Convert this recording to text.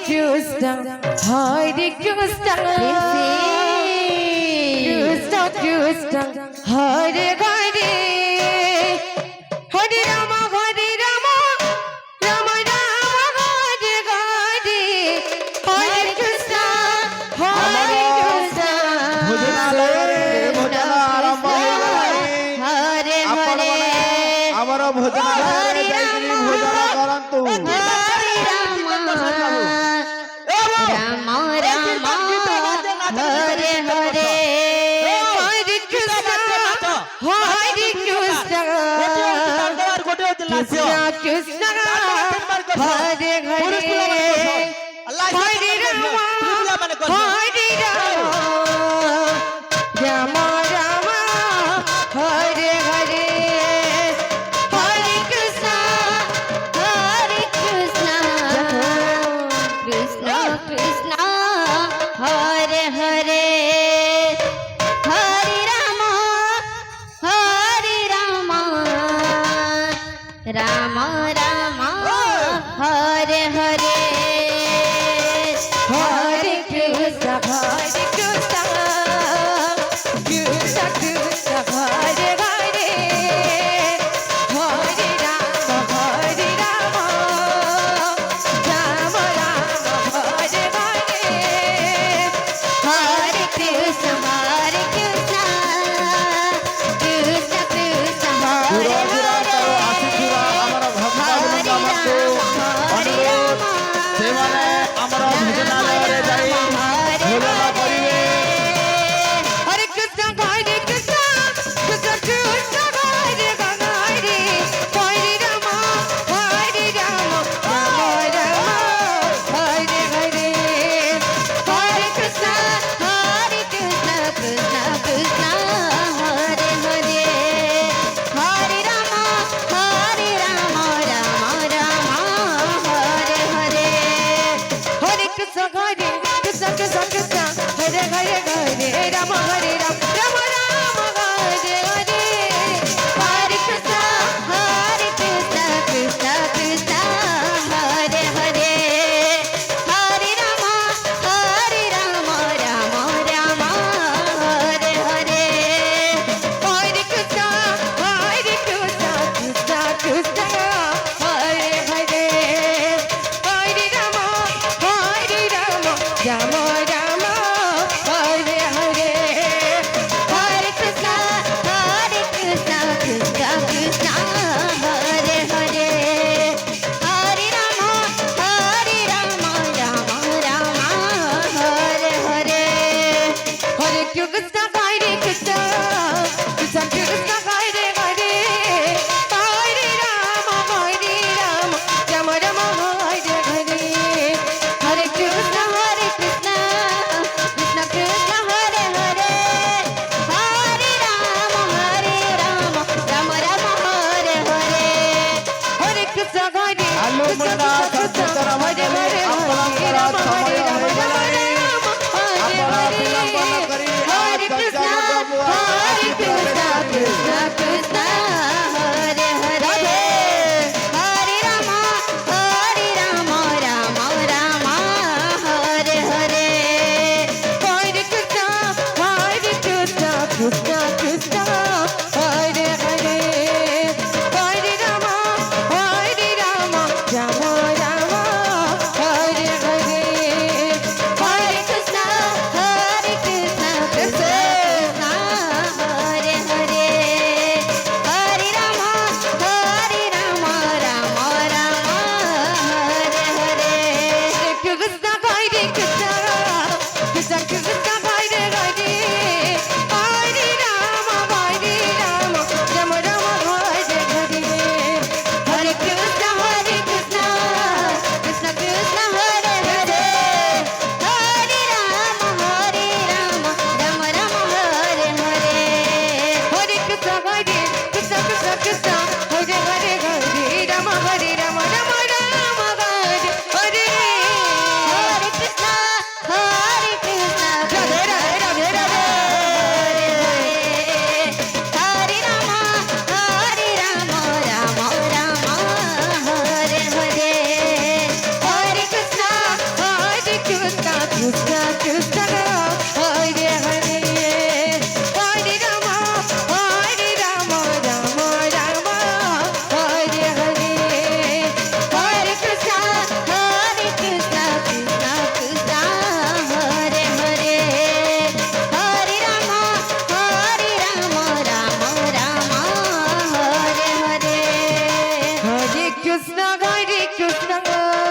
Krishna, Hare Krishna, Krishna Krishna, Hare Hare, Hare Rama, Rama Rama, Hare Hare, Hare Krishna, Hare Krishna, ভোজনালয়ে ভোজন আরম্ভ হয়ে Hare Hare, আমার ভোজনালয়ে যাইকি ভোজন করন্তু Krishna Hare Hare Hare Rama Hare Rama Rama Hare Hare Hare Krishna Krishna Krishna Hare Hare Hare Rama Rama Rama Hare Hare Hare Krishna Krishna Krishna Hare Hare Hare Rama Rama Rama Hare Hare Hare Krishna Krishna Krishna Hare Hare আসিଥିବା আমার ভক্তবৃন্দ আমাকে অনুরোধ ସେମାନେ ଆମର ଭୋଜନାଳୟରେ ଯାଇ ଭୋଜନ କରିବେ Hare Krishna Krishna Krishna Krishna Hare Hare Hare Rama Rama Rama Hare Hare Hare Krishna Krishna Krishna Hare Hare Hare Rama Rama Rama Hare Hare Hare Krishna Krishna Krishna Hare Hare Rama Rama Hare Hare Hare Krishna Krishna Krishna Hare Hare Hare Rama Rama Rama Hare Hare Hare Krishna Krishna Krishna Hare Hare Hare Rama Rama Rama Hare Hare Hare Krishna Krishna Krishna Hare Hare Hare Rama Rama Rama Hare Hare Hare Krishna Krishna Krishna Hare Hare Hare Rama Rama Rama Hare Hare Hare Krishna Krishna